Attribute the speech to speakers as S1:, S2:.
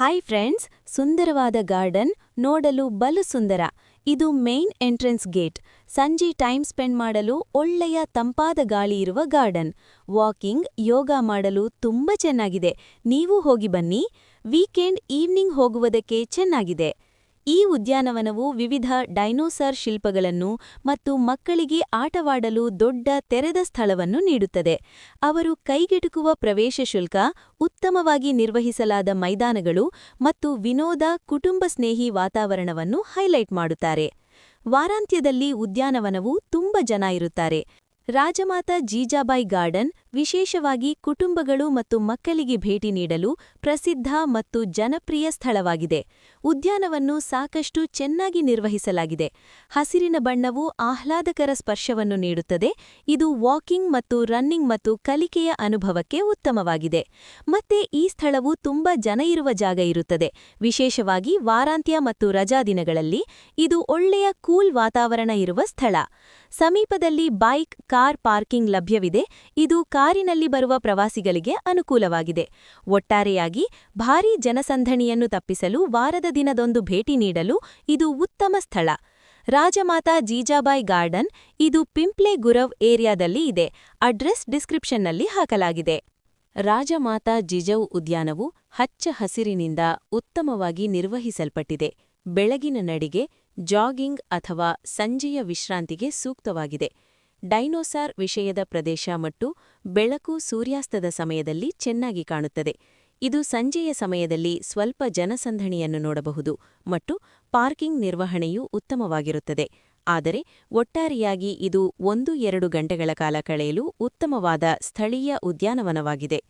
S1: Hi friends, ಸುಂದರವಾದ garden ನೋಡಲು ಬಲು ಸುಂದರ. ಇದು ಮೇನ್ ಎಂಟ್ರೆನ್ಸ್ ಗೇಟ್. ಸಂಜೆ ಟೈಮ್ ಸ್ಪೆಂಡ್ ಮಾಡಲು ಒಳ್ಳೆಯ ತಂಪಾದ ಗಾಳಿ ಇರುವ ಗಾರ್ಡನ್. ವಾಕಿಂಗ್, ಯೋಗ ಮಾಡಲು ತುಂಬಾ ಚೆನ್ನಾಗಿದೆ. ನೀವು ಹೋಗಿ ಬನ್ನಿ. ವೀಕೆಂಡ್ ಈವ್ನಿಂಗ್ ಹೋಗುವುದಕ್ಕೆ ಚೆನ್ನಾಗಿದೆ. ಈ ಉದ್ಯಾನವನವು ವಿವಿಧ ಡೈನೋಸಾರ್ ಶಿಲ್ಪಗಳನ್ನು ಮತ್ತು ಮಕ್ಕಳಿಗೆ ಆಟವಾಡಲು ದೊಡ್ಡ ತೆರೆದ ಸ್ಥಳವನ್ನು ನೀಡುತ್ತದೆ. ಅವರು ಕೈಗೆಟುಕುವ ಪ್ರವೇಶ ಶುಲ್ಕ, ಉತ್ತಮವಾಗಿ ನಿರ್ವಹಿಸಲಾದ ಮೈದಾನಗಳು ಮತ್ತು ವಿನೋದ, ಕುಟುಂಬ ಸ್ನೇಹಿ ವಾತಾವರಣವನ್ನು ಹೈಲೈಟ್ ಮಾಡುತ್ತಾರೆ. ವಾರಾಂತ್ಯದಲ್ಲಿ ಉದ್ಯಾನವನವು ತುಂಬ ಜನ ಇರುತ್ತಾರೆ. ರಾಜಮಾತಾ ಜೀಜಾಬಾಯಿ ಗಾರ್ಡನ್ ವಿಶೇಷವಾಗಿ ಕುಟುಂಬಗಳು ಮತ್ತು ಮಕ್ಕಳಿಗೆ ಭೇಟಿ ನೀಡಲು ಪ್ರಸಿದ್ಧ ಮತ್ತು ಜನಪ್ರಿಯ ಸ್ಥಳವಾಗಿದೆ. ಉದ್ಯಾನವನ್ನು ಸಾಕಷ್ಟು ಚೆನ್ನಾಗಿ ನಿರ್ವಹಿಸಲಾಗಿದೆ. ಹಸಿರಿನ ಬಣ್ಣವು ಆಹ್ಲಾದಕರ ಸ್ಪರ್ಶವನ್ನು ನೀಡುತ್ತದೆ. ಇದು ವಾಕಿಂಗ್ ಮತ್ತು ರನ್ನಿಂಗ್ ಮತ್ತು ಕಲಿಕೆಯ ಅನುಭವಕ್ಕೆ ಉತ್ತಮವಾಗಿದೆ. ಮತ್ತೆ ಈ ಸ್ಥಳವು ತುಂಬಾ ಜನ ಇರುವ ಜಾಗ ಇರುತ್ತದೆ, ವಿಶೇಷವಾಗಿ ವಾರಾಂತ್ಯ ಮತ್ತು ರಜಾದಿನಗಳಲ್ಲಿ. ಇದು ಒಳ್ಳೆಯ ಕೂಲ್ ವಾತಾವರಣ ಇರುವ ಸ್ಥಳ. ಸಮೀಪದಲ್ಲಿ ಬೈಕ್, ಕಾರ್ ಪಾರ್ಕಿಂಗ್ ಲಭ್ಯವಿದೆ. ಇದು ಕಾರಿನಲ್ಲಿ ಬರುವ ಪ್ರವಾಸಿಗಳಿಗೆ ಅನುಕೂಲವಾಗಿದೆ. ಒಟ್ಟಾರೆಯಾಗಿ ಭಾರೀ ಜನಸಂದಣಿಯನ್ನು ತಪ್ಪಿಸಲು ವಾರದ ದಿನದೊಂದು ಭೇಟಿ ನೀಡಲು ಇದು ಉತ್ತಮ ಸ್ಥಳ. ರಾಜಮಾತಾ ಜೀಜಾಬಾಯಿ ಗಾರ್ಡನ್ ಇದು ಪಿಂಪ್ಲೆ ಗುರವ್ ಏರಿಯಾದಲ್ಲಿ ಇದೆ. ಅಡ್ರೆಸ್ ಡಿಸ್ಕ್ರಿಪ್ಷನ್ನಲ್ಲಿ ಹಾಕಲಾಗಿದೆ. ರಾಜಮಾತಾ ಜಿಜೌ ಉದ್ಯಾನವು ಹಚ್ಚ ಹಸಿರಿನಿಂದ ಉತ್ತಮವಾಗಿ ನಿರ್ವಹಿಸಲ್ಪಟ್ಟಿದೆ. ಬೆಳಗಿನ ನಡಿಗೆ, ಜಾಗಿಂಗ್ ಅಥವಾ ಸಂಜೆಯ ವಿಶ್ರಾಂತಿಗೆ ಸೂಕ್ತವಾಗಿದೆ. ಡೈನೋಸಾರ್ ವಿಷಯದ ಪ್ರದೇಶ ಮತ್ತು ಬೆಳಕು ಸೂರ್ಯಾಸ್ತದ ಸಮಯದಲ್ಲಿ ಚೆನ್ನಾಗಿ ಕಾಣುತ್ತದೆ. ಇದು ಸಂಜೆಯ ಸಮಯದಲ್ಲಿ ಸ್ವಲ್ಪ ಜನಸಂದಣಿಯನ್ನು ನೋಡಬಹುದು ಮತ್ತು ಪಾರ್ಕಿಂಗ್ ನಿರ್ವಹಣೆಯೂ ಉತ್ತಮವಾಗಿರುತ್ತದೆ. ಆದರೆ ಒಟ್ಟಾರೆಯಾಗಿ ಇದು 1-2 ಗಂಟೆಗಳ ಕಾಲ ಕಳೆಯಲು ಉತ್ತಮವಾದ ಸ್ಥಳೀಯ ಉದ್ಯಾನವನವಾಗಿದೆ.